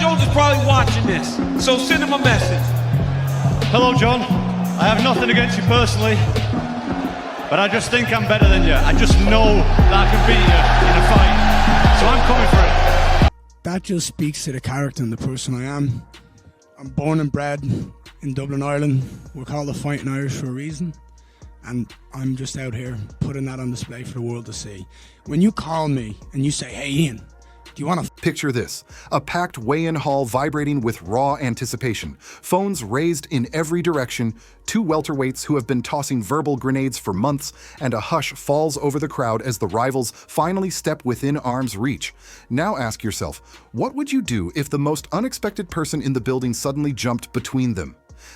Jones is probably watching this, so send him a message. Hello, John. I have nothing against you personally, but I just think I'm better than you. I just know that I can beat you in a fight, so I'm coming for it. That just speaks to the character and the person I am. I'm born and bred in Dublin, Ireland. We're called the Fighting Irish for a reason, and I'm just out here putting that on display for the world to see. When you call me and you say, "Hey Ian, do you want to..." Picture this, a packed weigh-in hall vibrating with raw anticipation, phones raised in every direction, two welterweights who have been tossing verbal grenades for months, and a hush falls over the crowd as the rivals finally step within arm's reach. Now ask yourself, what would you do if the most unexpected person in the building suddenly jumped between them?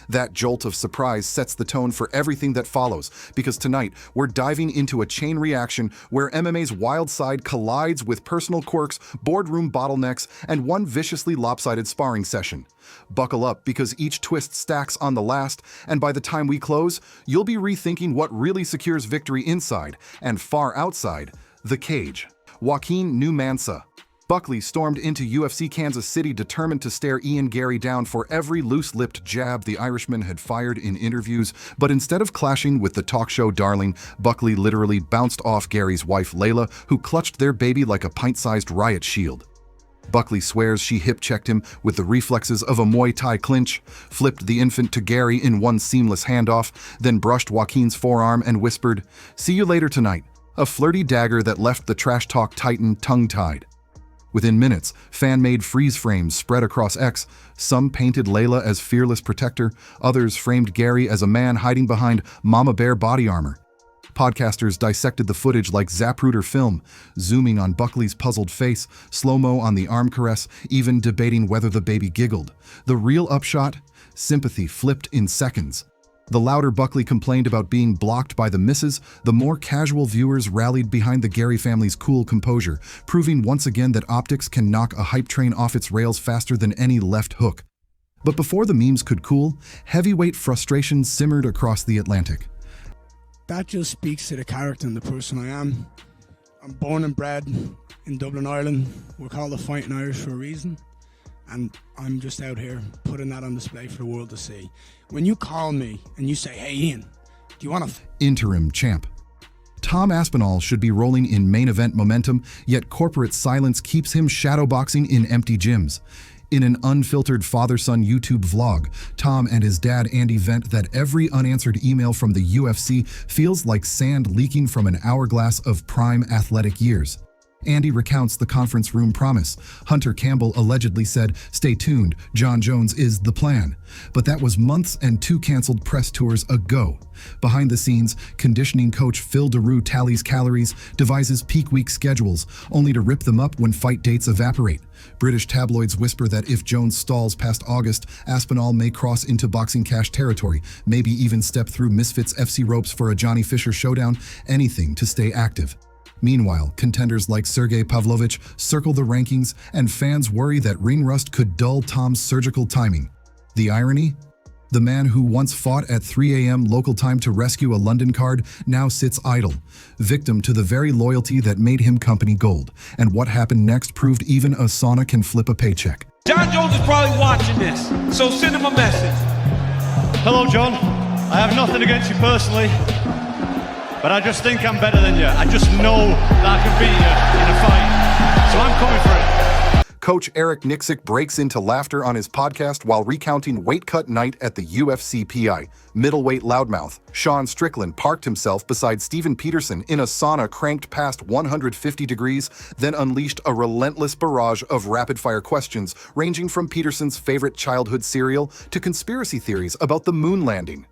That jolt of surprise sets the tone for everything that follows, because tonight we're diving into a chain reaction where MMA's wild side collides with personal quirks, boardroom bottlenecks, and one viciously lopsided sparring session. Buckle up, because each twist stacks on the last, and by the time we close, you'll be rethinking what really secures victory inside, and far outside, the cage. Joaquin Numansa. Buckley stormed into UFC Kansas City determined to stare Ian Garry down for every loose-lipped jab the Irishman had fired in interviews, but instead of clashing with the talk show darling, Buckley literally bounced off Gary's wife Layla, who clutched their baby like a pint-sized riot shield. Buckley swears she hip-checked him with the reflexes of a Muay Thai clinch, flipped the infant to Garry in one seamless handoff, then brushed Joaquin's forearm and whispered, "See you later tonight," a flirty dagger that left the trash talk titan tongue-tied. Within minutes, fan-made freeze frames spread across X. Some painted Layla as fearless protector, others framed Garry as a man hiding behind Mama Bear body armor. Podcasters dissected the footage like Zapruder film, zooming on Buckley's puzzled face, slow-mo on the arm caress, even debating whether the baby giggled. The real upshot? Sympathy flipped in seconds. The louder Buckley complained about being blocked by the misses, the more casual viewers rallied behind the Garry family's cool composure, proving once again that optics can knock a hype train off its rails faster than any left hook. But before the memes could cool, heavyweight frustration simmered across the Atlantic. That just speaks to the character and the person I am. I'm born and bred in Dublin, Ireland. We're called the Fighting Irish for a reason, and I'm just out here putting that on display for the world to see. When you call me and you say, "Hey Ian, do you want to..." Interim champ. Tom Aspinall should be rolling in main event momentum, yet corporate silence keeps him shadowboxing in empty gyms. In an unfiltered father-son YouTube vlog, Tom and his dad Andy vent that every unanswered email from the UFC feels like sand leaking from an hourglass of prime athletic years. Andy recounts the conference room promise. Hunter Campbell allegedly said, "Stay tuned, John Jones is the plan." But that was months and 2 canceled press tours ago. Behind the scenes, conditioning coach Phil DeRue tallies calories, devises peak week schedules, only to rip them up when fight dates evaporate. British tabloids whisper that if Jones stalls past August, Aspinall may cross into Boxing Cash territory, maybe even step through Misfits FC ropes for a Johnny Fisher showdown, anything to stay active. Meanwhile, contenders like Sergey Pavlovich circle the rankings, and fans worry that ring rust could dull Tom's surgical timing. The irony? The man who once fought at 3 a.m. local time to rescue a London card now sits idle, victim to the very loyalty that made him company gold. And what happened next proved even a sauna can flip a paycheck. John Jones is probably watching this, so send him a message. Hello, John. I have nothing against you personally, but I just think I'm better than you. I just know that I can beat you in a fight, so I'm coming for it. Coach Eric Nixick breaks into laughter on his podcast while recounting weight cut night at the UFC PI. Middleweight loudmouth Sean Strickland parked himself beside Steven Peterson in a sauna cranked past 150 degrees, then unleashed a relentless barrage of rapid-fire questions ranging from Peterson's favorite childhood cereal to conspiracy theories about the moon landing.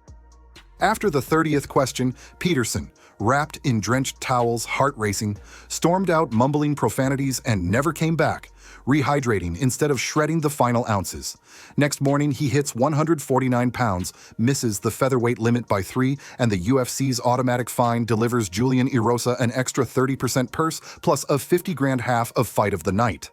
After the 30th question, Peterson, wrapped in drenched towels, heart racing, stormed out mumbling profanities and never came back, rehydrating instead of shredding the final ounces. Next morning, he hits 149 pounds, misses the featherweight limit by 3, and the UFC's automatic fine delivers Julian Erosa an extra 30% purse plus a 50 grand half of fight of the night.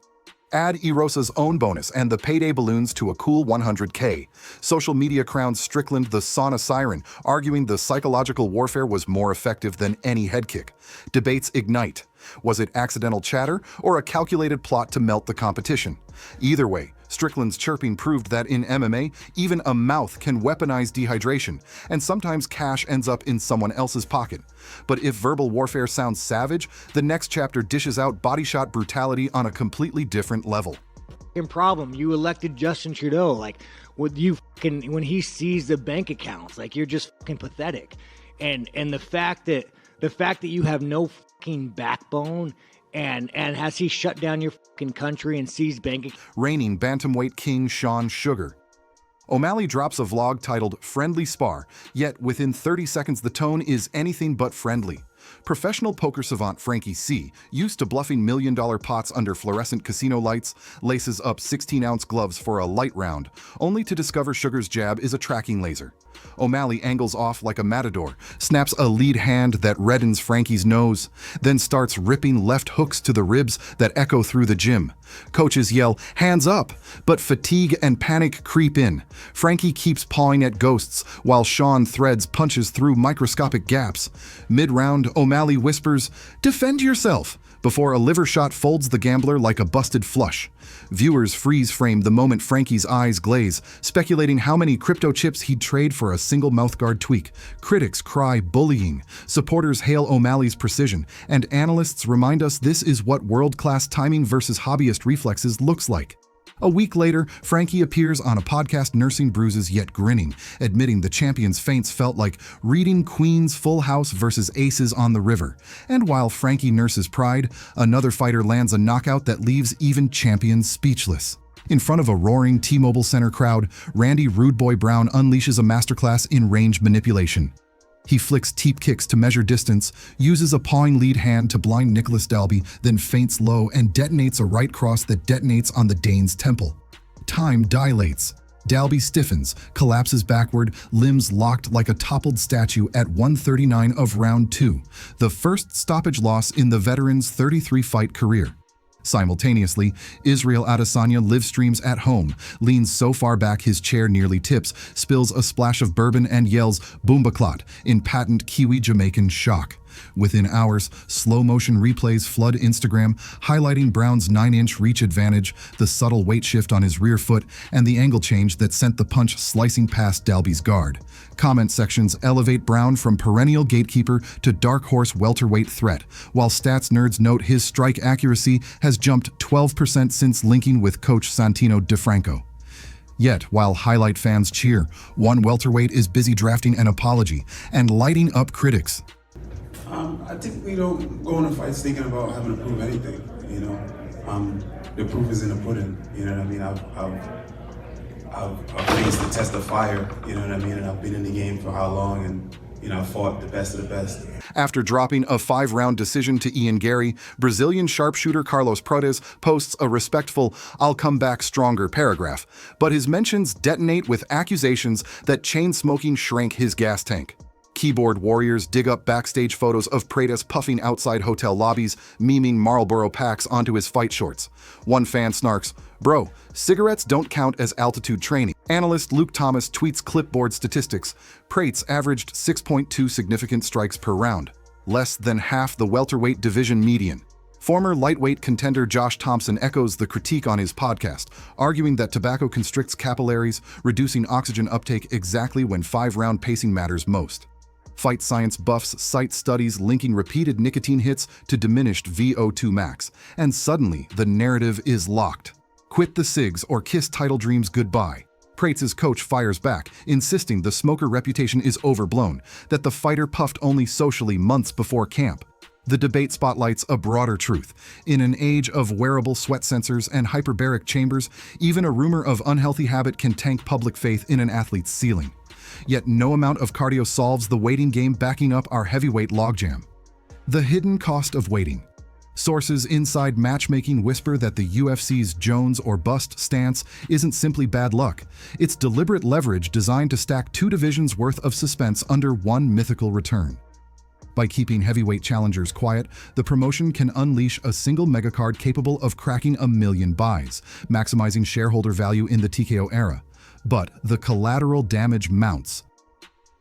Add Erosa's own bonus and the payday balloons to a cool 100K. Social media crowns Strickland the sauna siren, arguing the psychological warfare was more effective than any head kick. Debates ignite. Was it accidental chatter or a calculated plot to melt the competition? Either way, Strickland's chirping proved that in MMA, even a mouth can weaponize dehydration, and sometimes cash ends up in someone else's pocket. But if verbal warfare sounds savage, the next chapter dishes out body shot brutality on a completely different level. Problem, you elected Justin Trudeau, like when he sees the bank accounts, like you're just fucking pathetic. And the fact that you have no fucking backbone, and has he shut down your fucking country and seized bank accounts? Reigning bantamweight king Sean Sugar. O'Malley drops a vlog titled Friendly Spar, yet within 30 seconds the tone is anything but friendly. Professional poker savant Frankie C., used to bluffing million-dollar pots under fluorescent casino lights, laces up 16-ounce gloves for a light round, only to discover Sugar's jab is a tracking laser. O'Malley angles off like a matador, snaps a lead hand that reddens Frankie's nose, then starts ripping left hooks to the ribs that echo through the gym. Coaches yell, "Hands up!" but fatigue and panic creep in. Frankie keeps pawing at ghosts, while Sean threads punches through microscopic gaps. Mid-round, O'Malley whispers, "Defend yourself," before a liver shot folds the gambler like a busted flush. Viewers freeze frame the moment Frankie's eyes glaze, speculating how many crypto chips he'd trade for a single mouthguard tweak. Critics cry bullying, supporters hail O'Malley's precision, and analysts remind us this is what world-class timing versus hobbyist reflexes looks like. A week later, Frankie appears on a podcast nursing bruises yet grinning, admitting the champion's feints felt like reading Queen's Full House versus Aces on the River. And while Frankie nurses pride, another fighter lands a knockout that leaves even champions speechless. In front of a roaring T-Mobile Center crowd, Randy Rude Boy Brown unleashes a masterclass in range manipulation. He flicks teep kicks to measure distance, uses a pawing lead hand to blind Nicholas Dalby, then feints low and detonates a right cross that detonates on the Dane's temple. Time dilates. Dalby stiffens, collapses backward, limbs locked like a toppled statue at 1:39 of round 2, the first stoppage loss in the veteran's 33-fight career. Simultaneously, Israel Adesanya live streams at home, leans so far back his chair nearly tips, spills a splash of bourbon and yells "Boombaclot" in patent Kiwi-Jamaican shock. Within hours, slow-motion replays flood Instagram, highlighting Brown's 9-inch reach advantage, the subtle weight shift on his rear foot, and the angle change that sent the punch slicing past Dalby's guard. Comment sections elevate Brown from perennial gatekeeper to dark horse welterweight threat, while stats nerds note his strike accuracy has jumped 12% since linking with coach Santino DeFranco. Yet, while highlight fans cheer, one welterweight is busy drafting an apology and lighting up critics. I typically don't go into fights thinking about having to prove anything, you know. The proof is in the pudding, you know what I mean? I've faced the test of fire, you know what I mean? And I've been in the game for how long, and, you know, I've fought the best of the best. After dropping a 5-round decision to Ian Garry, Brazilian sharpshooter Carlos Prates posts a respectful "I'll come back stronger" paragraph, but his mentions detonate with accusations that chain-smoking shrank his gas tank. Keyboard warriors dig up backstage photos of Prates puffing outside hotel lobbies, memeing Marlboro packs onto his fight shorts. One fan snarks, "Bro, cigarettes don't count as altitude training." Analyst Luke Thomas tweets clipboard statistics. Prates averaged 6.2 significant strikes per round, less than half the welterweight division median. Former lightweight contender Josh Thompson echoes the critique on his podcast, arguing that tobacco constricts capillaries, reducing oxygen uptake exactly when 5-round pacing matters most. Fight science buffs cite studies linking repeated nicotine hits to diminished VO2 max, and suddenly the narrative is locked. Quit the cigs or kiss title dreams goodbye. Prates' coach fires back, insisting the smoker reputation is overblown, that the fighter puffed only socially months before camp. The debate spotlights a broader truth. In an age of wearable sweat sensors and hyperbaric chambers, even a rumor of unhealthy habit can tank public faith in an athlete's ceiling. Yet no amount of cardio solves the waiting game backing up our heavyweight logjam. The hidden cost of waiting. Sources inside matchmaking whisper that the UFC's Jones or bust stance isn't simply bad luck. It's deliberate leverage designed to stack 2 divisions worth of suspense under one mythical return. By keeping heavyweight challengers quiet, the promotion can unleash a single megacard capable of cracking 1 million buys, maximizing shareholder value in the TKO era. But the collateral damage mounts.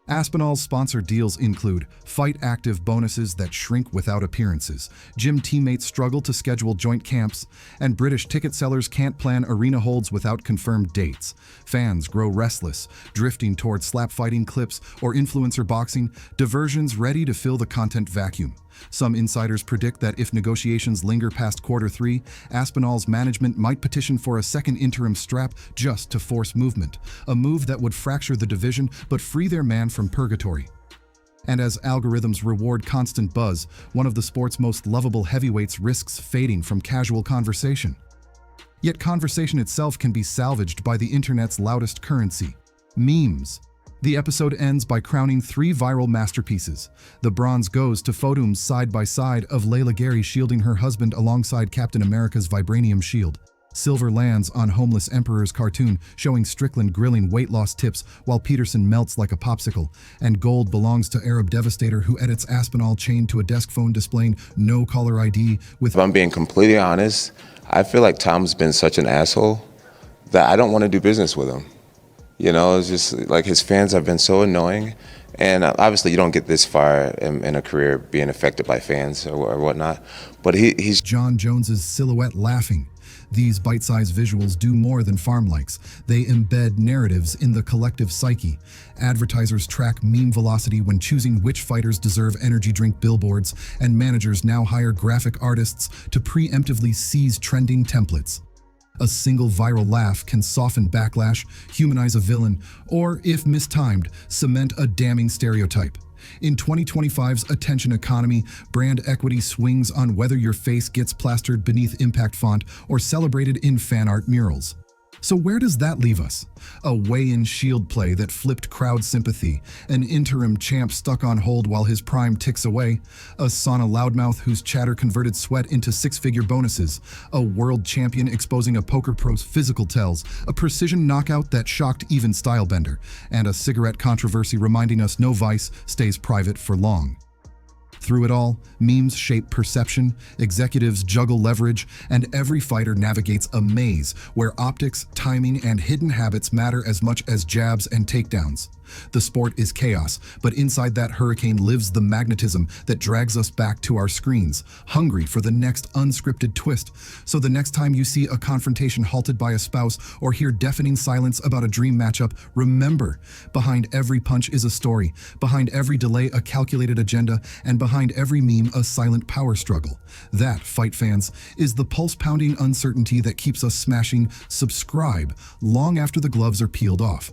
Aspinall's sponsor deals include Fight Active bonuses that shrink without appearances, gym teammates struggle to schedule joint camps, and British ticket sellers can't plan arena holds without confirmed dates. Fans grow restless, drifting toward slap fighting clips or influencer boxing, diversions ready to fill the content vacuum. Some insiders predict that if negotiations linger past Q3, Aspinall's management might petition for a second interim strap just to force movement, a move that would fracture the division but free their man from purgatory. And as algorithms reward constant buzz, one of the sport's most lovable heavyweights risks fading from casual conversation. Yet conversation itself can be salvaged by the internet's loudest currency: memes. The episode ends by crowning 3 viral masterpieces. The bronze goes to photos side by side of Layla Gary shielding her husband alongside Captain America's vibranium shield. Silver lands on Homeless Emperor's cartoon showing Strickland grilling weight loss tips while Peterson melts like a popsicle. And gold belongs to Arab Devastator, who edits Aspinall chained to a desk phone displaying no caller ID with... If I'm being completely honest, I feel like Tom's been such an asshole that I don't want to do business with him. You know, it's just like his fans have been so annoying. And obviously you don't get this far in a career being affected by fans or whatnot. But he's... John Jones's silhouette laughing. These bite-sized visuals do more than farm likes. They embed narratives in the collective psyche. Advertisers track meme velocity when choosing which fighters deserve energy drink billboards, and managers now hire graphic artists to preemptively seize trending templates. A single viral laugh can soften Backlash, humanize a villain, or, if mistimed, cement a damning stereotype. In 2025's attention economy, brand equity swings on whether your face gets plastered beneath impact font or celebrated in fan art murals. So where does that leave us? A weigh-in shield play that flipped crowd sympathy, an interim champ stuck on hold while his prime ticks away, a sauna loudmouth whose chatter converted sweat into 6-figure bonuses, a world champion exposing a poker pro's physical tells, a precision knockout that shocked even Stylebender, and a cigarette controversy reminding us no vice stays private for long. Through it all, memes shape perception, executives juggle leverage, and every fighter navigates a maze where optics, timing, and hidden habits matter as much as jabs and takedowns. The sport is chaos, but inside that hurricane lives the magnetism that drags us back to our screens, hungry for the next unscripted twist. So the next time you see a confrontation halted by a spouse or hear deafening silence about a dream matchup, remember, behind every punch is a story, behind every delay a calculated agenda, and behind every meme a silent power struggle. That, fight fans, is the pulse-pounding uncertainty that keeps us smashing subscribe long after the gloves are peeled off.